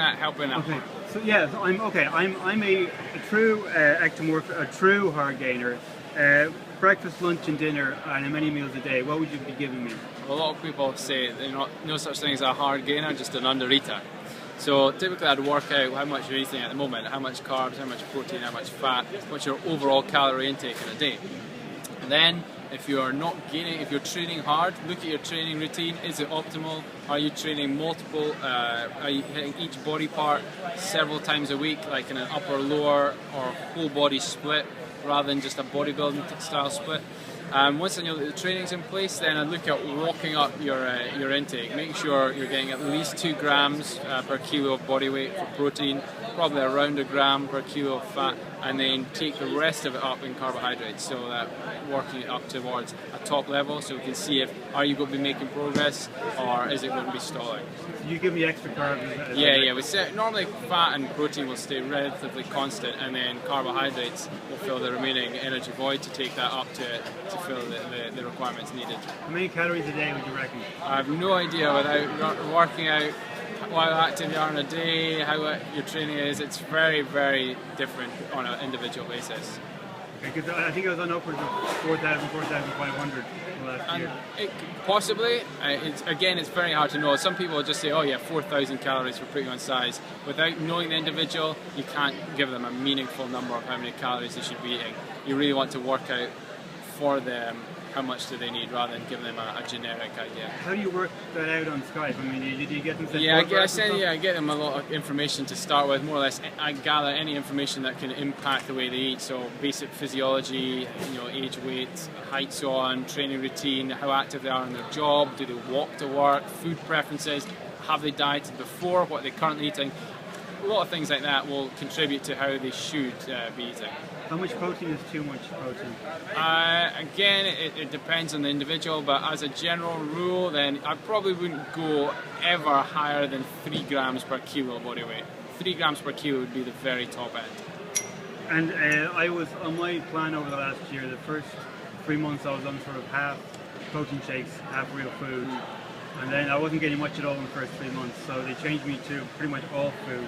at helping out. Okay. So yeah, so I'm okay. I'm a true ectomorph, a true hard gainer. Breakfast, lunch, and dinner, and many meals a day. What would you be giving me? A lot of people say there's no such thing as a hard gainer, just an under-eater. So typically I'd work out how much you're eating at the moment, how much carbs, how much protein, how much fat, what's your overall calorie intake in a day. And then if you're not gaining, if you're training hard, look at your training routine. Is it optimal? Are you training multiple, are you hitting each body part several times a week, like in an upper, lower or whole body split, rather than just a bodybuilding style split? Once I know that the training's in place, then I look at walking up your intake. Make sure you're getting at least 2 grams per kilo of body weight for protein, probably around 1 gram per kilo of fat, and then take the rest of it up in carbohydrates. So that working it up towards a top level, so we can see if are you going to be making progress or is it going to be stalling. So you give me extra carbs. Yeah. We set normally fat and protein will stay relatively constant, and then carbohydrates will fill the remaining energy void to take that up to fill the requirements needed. How many calories a day would you reckon? I have no idea without working out how active you are in a day, how your training is. It's very, very different on an individual basis. Because I think I was on upwards of 4,000, 4,500 last year. Possibly. It's very hard to know. Some people just say, oh yeah, 4,000 calories for putting on size. Without knowing the individual, you can't give them a meaningful number of how many calories they should be eating. You really want to work out for them how much do they need rather than giving them a generic idea. How do you work that out on Skype? I mean, do you get them? I get them a lot of information to start with. More or less, I gather any information that can impact the way they eat. So basic physiology, age, weight, height, so on, training routine, how active they are in their job, do they walk to work, food preferences, have they dieted before, what they're currently eating. A lot of things like that will contribute to how they should be eating. How much protein is too much protein? Again, it depends on the individual, but as a general rule, then I probably wouldn't go ever higher than 3 grams per kilo body weight. 3 grams per kilo would be the very top end. And I was on my plan over the last year, the first 3 months I was on sort of half protein shakes, half real food. And then I wasn't getting much at all in the first 3 months, so they changed me to pretty much all food.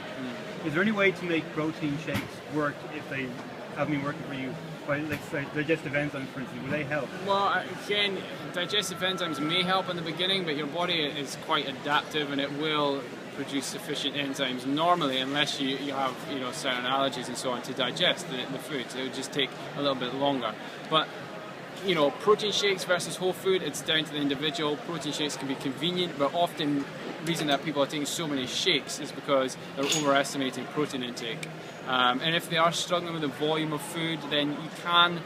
Is there any way to make protein shakes work if they have been working for you? Like digestive enzymes, for instance, will they help? Well, again, digestive enzymes may help in the beginning, but your body is quite adaptive and it will produce sufficient enzymes normally, unless you have certain allergies and so on to digest the food. So it would just take a little bit longer. But protein shakes versus whole food, it's down to the individual. Protein shakes can be convenient, but often the reason that people are taking so many shakes is because they're overestimating protein intake. And if they are struggling with the volume of food, then you can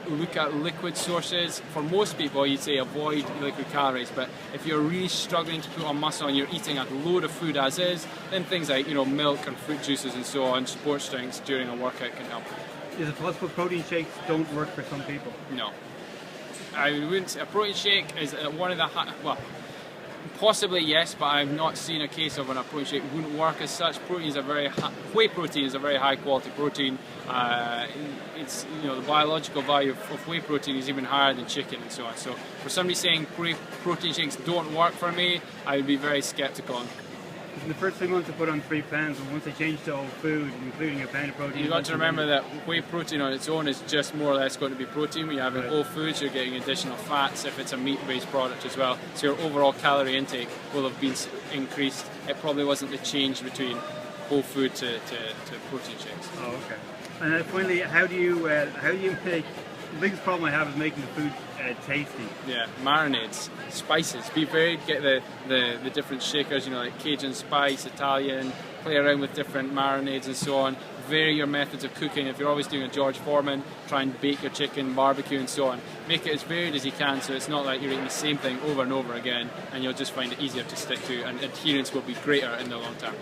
look at liquid sources. For most people, you'd say avoid liquid calories, but if you're really struggling to put on muscle and you're eating a load of food as is, then things like milk and fruit juices and so on, sports drinks during a workout can help. Is it possible protein shakes don't work for some people? No. I wouldn't. A protein shake is one of the possibly yes, but I've not seen a case of when a protein shake wouldn't work as such. Whey protein is a very high quality protein. It's the biological value of whey protein is even higher than chicken and so on. So for somebody saying protein shakes don't work for me, I would be very skeptical. In the first 3 months I put on 3 pounds, and once I changed to all food, including a pound of protein... You've got to remember that whey protein on its own is just more or less going to be protein. When you have whole foods, you're getting additional fats if it's a meat-based product as well. So your overall calorie intake will have been increased. It probably wasn't the change between whole food to protein shakes. Oh, okay. And finally, how do you make... The biggest problem I have is making the food tasty. Yeah, marinades, spices. Get the different shakers, like Cajun spice, Italian, play around with different marinades and so on. Vary your methods of cooking. If you're always doing a George Foreman, try and bake your chicken, barbecue and so on. Make it as varied as you can so it's not like you're eating the same thing over and over again, and you'll just find it easier to stick to, and adherence will be greater in the long term.